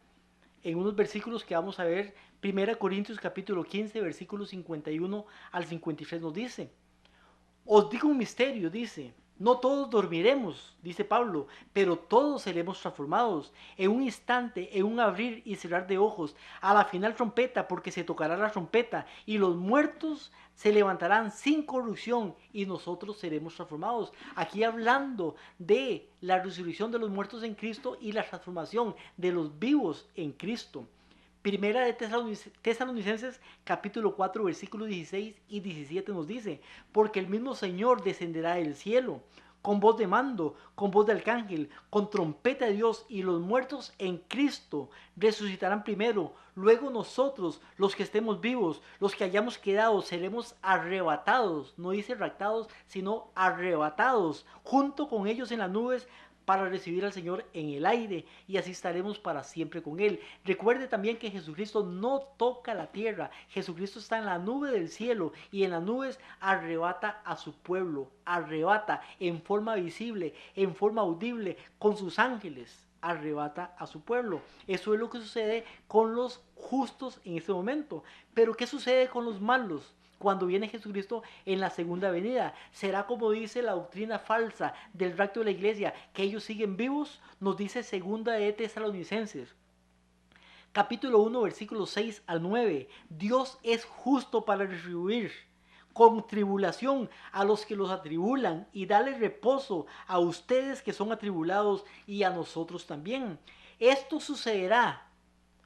en unos versículos que vamos a ver. 1 Corintios capítulo 15, versículos 51 al 53 nos dice: os digo un misterio, dice, no todos dormiremos, dice Pablo, pero todos seremos transformados en un instante, en un abrir y cerrar de ojos, a la final trompeta, porque se tocará la trompeta y los muertos se levantarán sin corrupción y nosotros seremos transformados. Aquí hablando de la resurrección de los muertos en Cristo y la transformación de los vivos en Cristo. Primera de Tesalonicenses capítulo 4 versículos 16 y 17 nos dice: porque el mismo Señor descenderá del cielo con voz de mando, con voz de arcángel, con trompeta de Dios, y los muertos en Cristo resucitarán primero. Luego nosotros, los que estemos vivos, los que hayamos quedado, seremos arrebatados, no dice raptados, sino arrebatados, junto con ellos en las nubes, para recibir al Señor en el aire, y así estaremos para siempre con Él. Recuerde también que Jesucristo no toca la tierra. Jesucristo está en la nube del cielo, y en las nubes arrebata a su pueblo, arrebata en forma visible, en forma audible, con sus ángeles, arrebata a su pueblo. Eso es lo que sucede con los justos en este momento. Pero ¿qué sucede con los malos? Cuando viene Jesucristo en la segunda venida, será como dice la doctrina falsa del rapto de la iglesia, que ellos siguen vivos. Nos dice segunda de Tesalonicenses capítulo 1 versículos 6 al 9: Dios es justo para retribuir con tribulación a los que los atribulan y darle reposo a ustedes que son atribulados y a nosotros también. Esto sucederá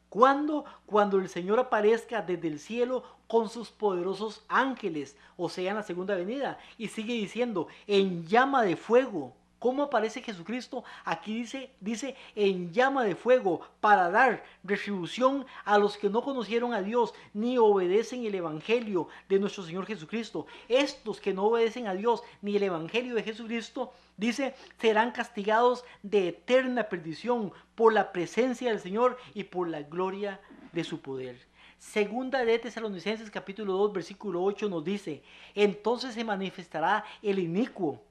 ¿cuándo? Cuando el Señor aparezca desde el cielo con sus poderosos ángeles, o sea, en la segunda venida. Y sigue diciendo: en llama de fuego, ¿Cómo aparece Jesucristo? Aquí dice en llama de fuego para dar retribución a los que no conocieron a Dios ni obedecen el evangelio de nuestro Señor Jesucristo. Estos que no obedecen a Dios ni el evangelio de Jesucristo, dice, serán castigados de eterna perdición por la presencia del Señor y por la gloria de su poder. Segunda de Tesalonicenses capítulo 2 versículo 8 nos dice, entonces se manifestará el inicuo,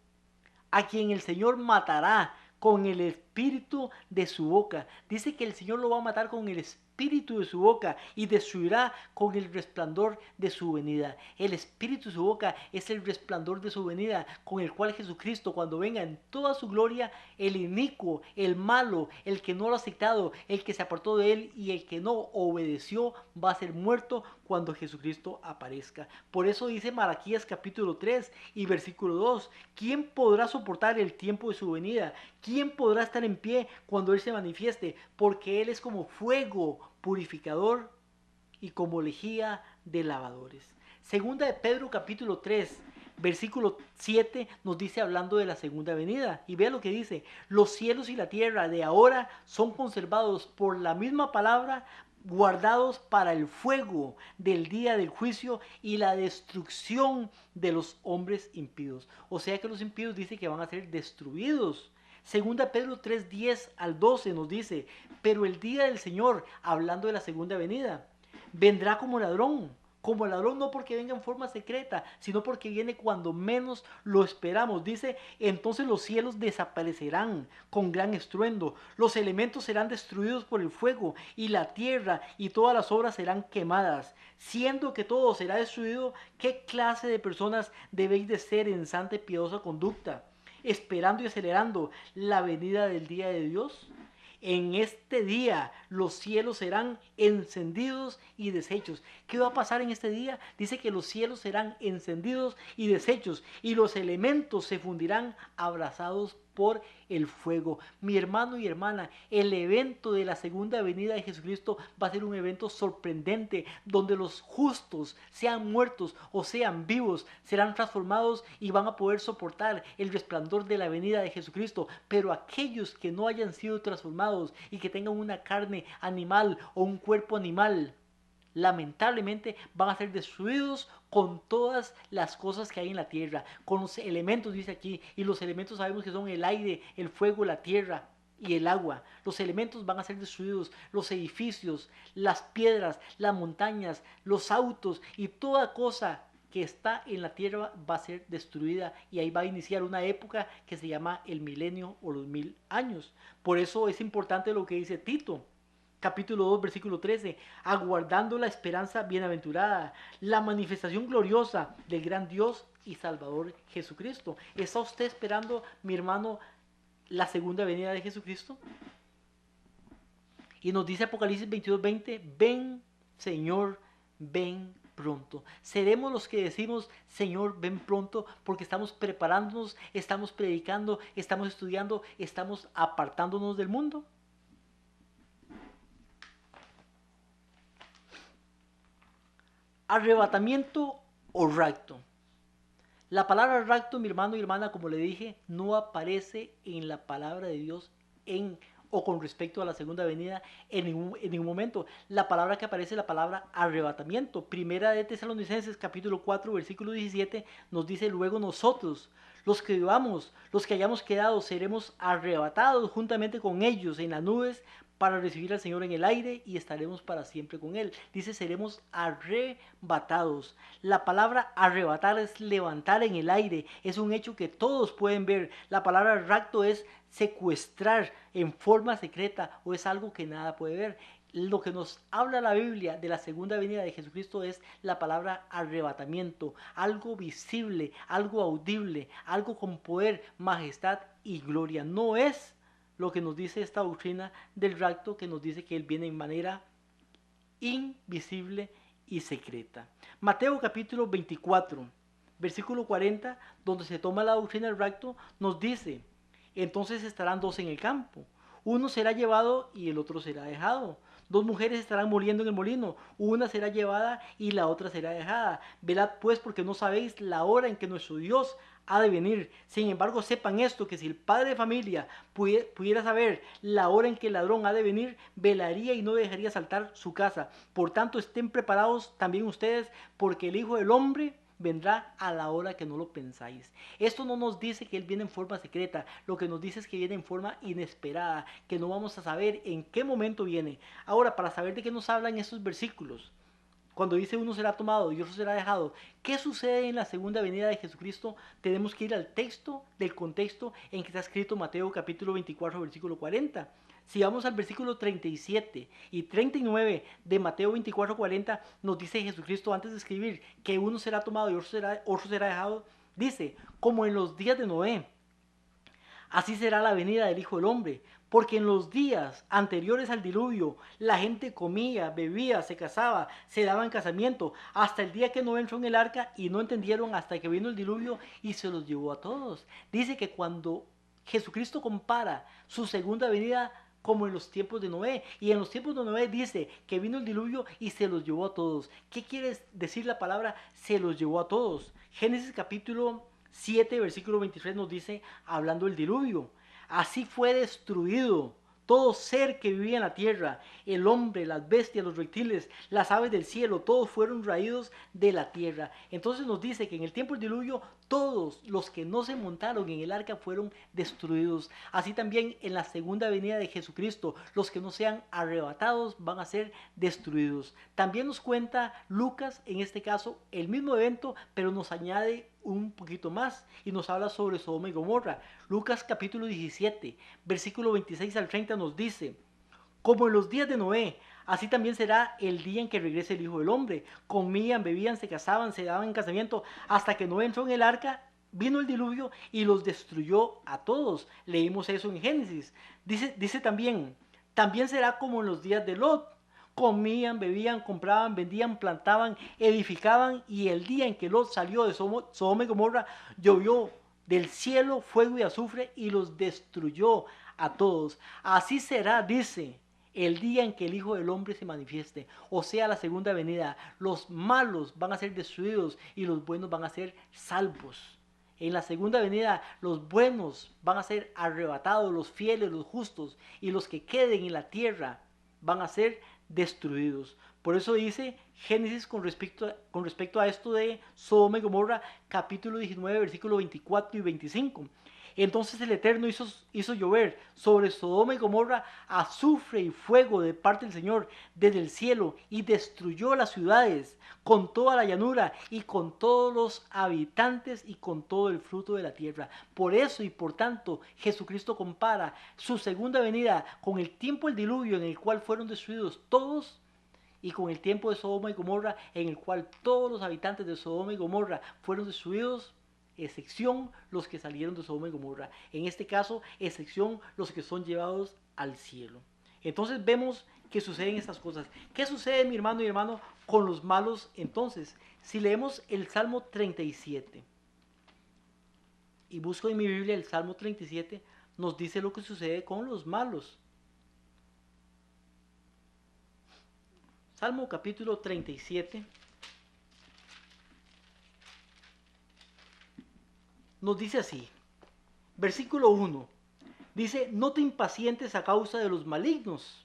a quien el Señor matará con el espíritu de su boca. Dice que el Señor lo va a matar con el espíritu de su boca y destruirá con el resplandor de su venida. El espíritu de su boca es el resplandor de su venida, con el cual Jesucristo, cuando venga en toda su gloria, el inicuo, el malo, el que no lo ha aceptado, el que se apartó de él y el que no obedeció, va a ser muerto cuando Jesucristo aparezca. Por eso dice Malaquías capítulo 3 y versículo 2, ¿quién podrá soportar el tiempo de su venida? ¿Quién podrá estar en pie cuando Él se manifieste? Porque Él es como fuego purificador y como lejía de lavadores. Segunda de Pedro capítulo 3, versículo 7 nos dice hablando de la segunda venida. Y vea lo que dice, los cielos y la tierra de ahora son conservados por la misma palabra, guardados para el fuego del día del juicio y la destrucción de los hombres impíos. O sea que los impíos dice que van a ser destruidos. Segunda Pedro 3, 10 al 12 nos dice, pero el día del Señor, hablando de la segunda venida, vendrá como ladrón no porque venga en forma secreta, sino porque viene cuando menos lo esperamos. Dice, entonces los cielos desaparecerán con gran estruendo, los elementos serán destruidos por el fuego, y la tierra y todas las obras serán quemadas. Siendo que todo será destruido, ¿qué clase de personas debéis de ser en santa y piadosa conducta, esperando y acelerando la venida del día de Dios? En este día los cielos serán encendidos y deshechos. ¿Qué va a pasar en este día? Dice que los cielos serán encendidos y deshechos y los elementos se fundirán abrasados por el fuego. Mi hermano y hermana, el evento de la segunda venida de Jesucristo va a ser un evento sorprendente donde los justos, sean muertos o sean vivos, serán transformados y van a poder soportar el resplandor de la venida de Jesucristo. Pero aquellos que no hayan sido transformados y que tengan una carne animal o un cuerpo animal, lamentablemente van a ser destruidos con todas las cosas que hay en la tierra, con los elementos, dice aquí, y los elementos sabemos que son el aire, el fuego, la tierra y el agua. Los elementos van a ser destruidos, los edificios, las piedras, las montañas, los autos y toda cosa que está en la tierra va a ser destruida, y ahí va a iniciar una época que se llama el milenio o los 1000 años. Por eso es importante lo que dice Tito capítulo 2, versículo 13, aguardando la esperanza bienaventurada, la manifestación gloriosa del gran Dios y Salvador Jesucristo. ¿Está usted esperando, mi hermano, la segunda venida de Jesucristo? Y nos dice Apocalipsis 22, 20, ven, Señor, ven pronto. Seremos los que decimos, Señor, ven pronto, porque estamos preparándonos, estamos predicando, estamos estudiando, estamos apartándonos del mundo. Arrebatamiento o rapto. La palabra rapto, mi hermano y hermana, como le dije, no aparece en la palabra de Dios o con respecto a la segunda venida en ningún momento. La palabra que aparece es la palabra arrebatamiento. Primera de Tesalonicenses capítulo 4 versículo 17 nos dice, luego nosotros, los que vivamos, los que hayamos quedado, seremos arrebatados juntamente con ellos en las nubes para recibir al Señor en el aire y estaremos para siempre con Él. Dice, seremos arrebatados. La palabra arrebatar es levantar en el aire. Es un hecho que todos pueden ver. La palabra rapto es secuestrar en forma secreta, o es algo que nada puede ver. Lo que nos habla la Biblia de la segunda venida de Jesucristo es la palabra arrebatamiento. Algo visible, algo audible, algo con poder, majestad y gloria. No es lo que nos dice esta doctrina del rapto, que nos dice que Él viene en manera invisible y secreta. Mateo capítulo 24, versículo 40, donde se toma la doctrina del rapto, nos dice, entonces estarán dos en el campo, uno será llevado y el otro será dejado. Dos mujeres estarán moliendo en el molino, una será llevada y la otra será dejada. Velad pues, porque no sabéis la hora en que nuestro Dios ha de venir. Sin embargo, sepan esto, que si el padre de familia pudiera saber la hora en que el ladrón ha de venir, velaría y no dejaría saltar su casa. Por tanto, estén preparados también ustedes, porque el Hijo del Hombre vendrá a la hora que no lo pensáis. Esto no nos dice que Él viene en forma secreta, lo que nos dice es que viene en forma inesperada, que no vamos a saber en qué momento viene. Ahora, para saber de qué nos hablan estos versículos, cuando dice uno será tomado y otro será dejado, ¿qué sucede en la segunda venida de Jesucristo? Tenemos que ir al texto del contexto en que está escrito Mateo capítulo 24, versículo 40. Si vamos al versículo 37 y 39 de Mateo 24, 40, nos dice Jesucristo antes de escribir que uno será tomado y otro será dejado. Dice, como en los días de Noé, así será la venida del Hijo del Hombre. Porque en los días anteriores al diluvio, la gente comía, bebía, se casaba, se daba en casamiento, hasta el día que Noé entró en el arca y no entendieron hasta que vino el diluvio y se los llevó a todos. Dice que cuando Jesucristo compara su segunda venida como en los tiempos de Noé, y en los tiempos de Noé dice que vino el diluvio y se los llevó a todos. ¿Qué quiere decir la palabra se los llevó a todos? Génesis capítulo 7, versículo 23 nos dice, hablando del diluvio, así fue destruido todo ser que vivía en la tierra, el hombre, las bestias, los reptiles, las aves del cielo, todos fueron raídos de la tierra. Entonces nos dice que en el tiempo del diluvio todos los que no se montaron en el arca fueron destruidos. Así también en la segunda venida de Jesucristo, los que no sean arrebatados van a ser destruidos. También nos cuenta Lucas, en este caso, el mismo evento, pero nos añade un poquito más y nos habla sobre Sodoma y Gomorra. Lucas capítulo 17, versículo 26 al 30 nos dice, como en los días de Noé, así también será el día en que regrese el Hijo del Hombre. Comían, bebían, se casaban, se daban en casamiento, hasta que Noé entró en el arca, vino el diluvio y los destruyó a todos. Leímos eso en Génesis. Dice también será como en los días de Lot. Comían, bebían, compraban, vendían, plantaban, edificaban, y el día en que Lot salió de Sodoma y Gomorra, llovió del cielo fuego y azufre y los destruyó a todos. Así será, dice, el día en que el Hijo del Hombre se manifieste, o sea, la segunda venida. Los malos van a ser destruidos y los buenos van a ser salvos. En la segunda venida, los buenos van a ser arrebatados, los fieles, los justos, y los que queden en la tierra van a ser destruidos. Por eso dice Génesis con respecto a esto de Sodoma y Gomorra, capítulo 19, versículos 24 y 25. Entonces el Eterno hizo llover sobre Sodoma y Gomorra azufre y fuego de parte del Señor desde el cielo, y destruyó las ciudades con toda la llanura y con todos los habitantes y con todo el fruto de la tierra. Por eso y por tanto Jesucristo compara su segunda venida con el tiempo del diluvio en el cual fueron destruidos todos, y con el tiempo de Sodoma y Gomorra en el cual todos los habitantes de Sodoma y Gomorra fueron destruidos, excepción los que salieron de Sodoma y Gomorra. En este caso, excepción los que son llevados al cielo. Entonces vemos que suceden estas cosas. ¿Qué sucede, mi hermano y hermano, con los malos entonces? Si leemos el Salmo 37, y busco en mi Biblia el Salmo 37, nos dice lo que sucede con los malos. Salmo capítulo 37 nos dice así, versículo 1, dice, no te impacientes a causa de los malignos,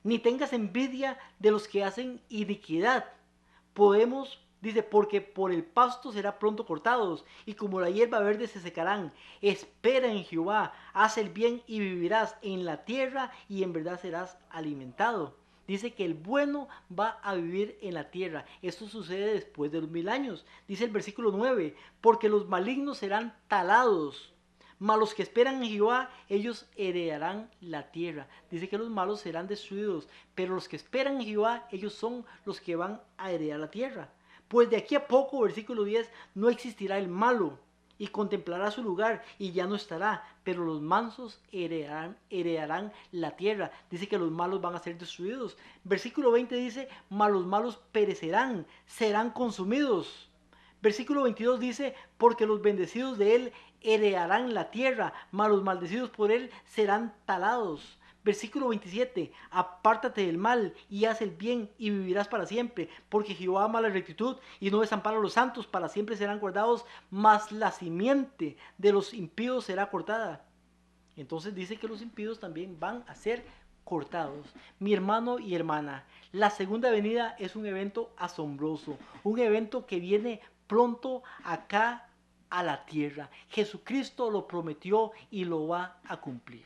ni tengas envidia de los que hacen iniquidad. Dice, porque por el pasto será pronto cortados, y como la hierba verde se secarán. Espera en Jehová, haz el bien y vivirás en la tierra, y en verdad serás alimentado. Dice que el bueno va a vivir en la tierra. Esto sucede después de los 1000 años. Dice el versículo 9, porque los malignos serán talados, mas los que esperan en Jehová, ellos heredarán la tierra. Dice que los malos serán destruidos, pero los que esperan en Jehová, ellos son los que van a heredar la tierra. Pues de aquí a poco, versículo 10, no existirá el malo, y contemplará su lugar, y ya no estará, pero los mansos heredarán la tierra. Dice que los malos van a ser destruidos. Versículo 20 dice, mas los malos perecerán, serán consumidos. Versículo 22 dice, porque los bendecidos de él heredarán la tierra, mas los maldecidos por él serán talados. Versículo 27, apártate del mal y haz el bien y vivirás para siempre, porque Jehová ama la rectitud y no desampara a los santos, para siempre serán guardados, mas la simiente de los impíos será cortada. Entonces dice que los impíos también van a ser cortados. Mi hermano y hermana, la segunda venida es un evento asombroso, un evento que viene pronto acá a la tierra. Jesucristo lo prometió y lo va a cumplir.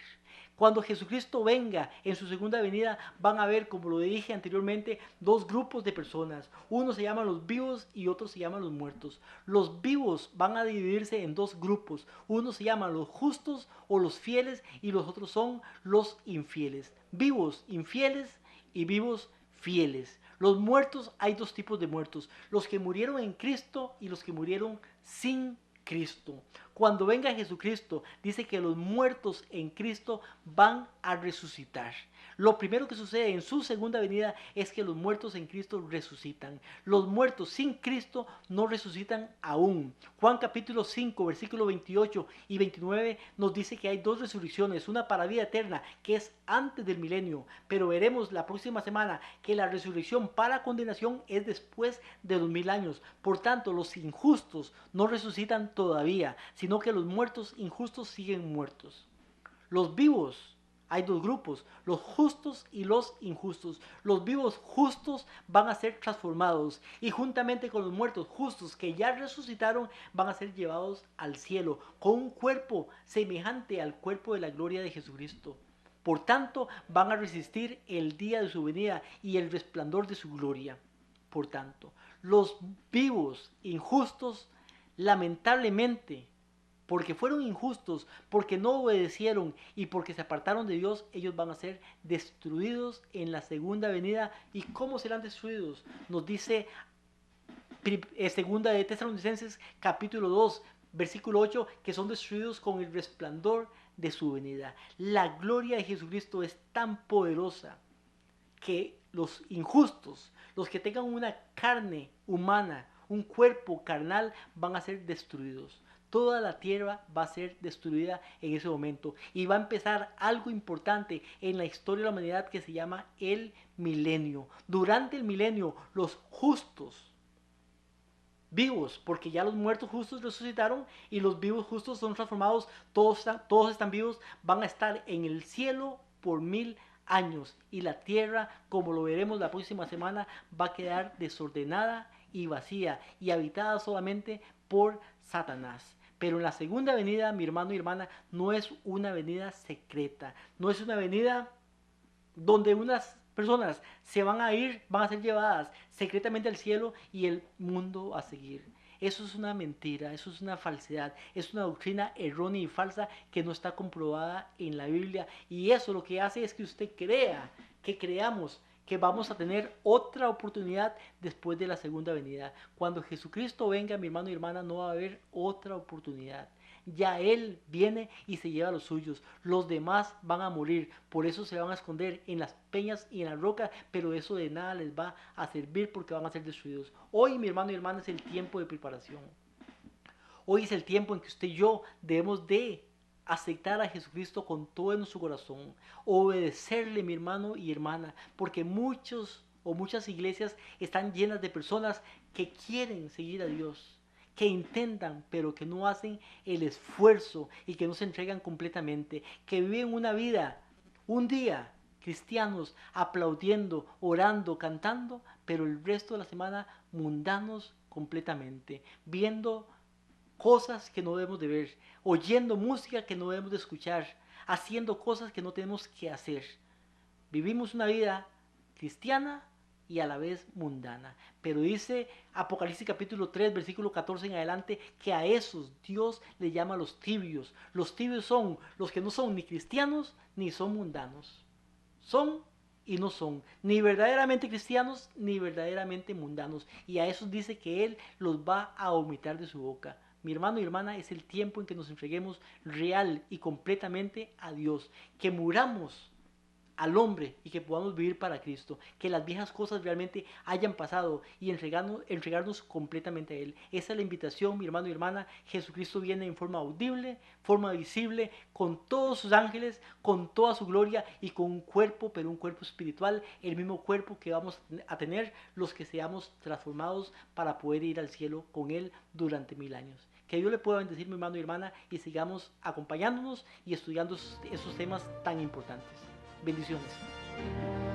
Cuando Jesucristo venga en su segunda venida, van a ver, como lo dije anteriormente, dos grupos de personas. Uno se llaman los vivos y otros se llaman los muertos. Los vivos van a dividirse en dos grupos. Uno se llaman los justos o los fieles y los otros son los infieles. Vivos, infieles y vivos, fieles. Los muertos, hay dos tipos de muertos. Los que murieron en Cristo y los que murieron sin Cristo. Cuando venga Jesucristo, dice que los muertos en Cristo van a resucitar. Lo primero que sucede en su segunda venida es que los muertos en Cristo resucitan. Los muertos sin Cristo no resucitan aún. Juan capítulo 5, versículo 28 y 29 nos dice que hay dos resurrecciones, una para vida eterna, que es antes del milenio, pero veremos la próxima semana que la resurrección para condenación es después de 2000 años. Por tanto, los injustos no resucitan todavía, sino que los muertos injustos siguen muertos. Los vivos, hay dos grupos, los justos y los injustos. Los vivos justos van a ser transformados y juntamente con los muertos justos que ya resucitaron van a ser llevados al cielo con un cuerpo semejante al cuerpo de la gloria de Jesucristo. Por tanto, van a resistir el día de su venida y el resplandor de su gloria. Por tanto, los vivos injustos, lamentablemente, porque fueron injustos, porque no obedecieron y porque se apartaron de Dios, ellos van a ser destruidos en la segunda venida. ¿Y cómo serán destruidos? Nos dice segunda de Tesalonicenses capítulo 2, versículo 8, que son destruidos con el resplandor de su venida. La gloria de Jesucristo es tan poderosa que los injustos, los que tengan una carne humana, un cuerpo carnal, van a ser destruidos. Toda la tierra va a ser destruida en ese momento y va a empezar algo importante en la historia de la humanidad que se llama el milenio. Durante el milenio, los justos vivos, porque ya los muertos justos resucitaron y los vivos justos son transformados, todos están vivos, van a estar en el cielo por 1000 años y la tierra, como lo veremos la próxima semana, va a quedar desordenada y vacía y habitada solamente por Satanás. Pero en la segunda venida, mi hermano y hermana, no es una venida secreta, no es una venida donde unas personas se van a ir, van a ser llevadas secretamente al cielo y el mundo a seguir. Eso es una mentira, eso es una falsedad, es una doctrina errónea y falsa que no está comprobada en la Biblia. Y eso lo que hace es que usted crea, que creamos que vamos a tener otra oportunidad después de la segunda venida. Cuando Jesucristo venga, mi hermano y hermana, no va a haber otra oportunidad. Ya Él viene y se lleva a los suyos. Los demás van a morir. Por eso se van a esconder en las peñas y en las rocas. Pero eso de nada les va a servir porque van a ser destruidos. Hoy, mi hermano y hermana, es el tiempo de preparación. Hoy es el tiempo en que usted y yo debemos de aceptar a Jesucristo con todo nuestro corazón. Obedecerle, mi hermano y hermana. Porque muchas iglesias están llenas de personas que quieren seguir a Dios, que intentan, pero que no hacen el esfuerzo y que no se entregan completamente, que viven una vida, un día, cristianos, aplaudiendo, orando, cantando, pero el resto de la semana mundanos completamente, viendo cosas que no debemos de ver, oyendo música que no debemos de escuchar, haciendo cosas que no tenemos que hacer. Vivimos una vida cristiana y a la vez mundana. Pero dice Apocalipsis capítulo 3, versículo 14 en adelante, que a esos Dios le llama los tibios. Los tibios son los que no son ni cristianos ni son mundanos. Son y no son, ni verdaderamente cristianos ni verdaderamente mundanos. Y a esos dice que Él los va a vomitar de su boca. Mi hermano y hermana, es el tiempo en que nos entreguemos real y completamente a Dios. Que muramos al hombre y que podamos vivir para Cristo, que las viejas cosas realmente hayan pasado y entregarnos completamente a Él. Esa es la invitación, mi hermano y hermana. Jesucristo viene en forma audible, forma visible, con todos sus ángeles, con toda su gloria y con un cuerpo, pero un cuerpo espiritual, el mismo cuerpo que vamos a tener los que seamos transformados para poder ir al cielo con Él durante 1000 años. Que Dios le pueda bendecir, mi hermano y hermana, y sigamos acompañándonos y estudiando esos temas tan importantes. Bendiciones.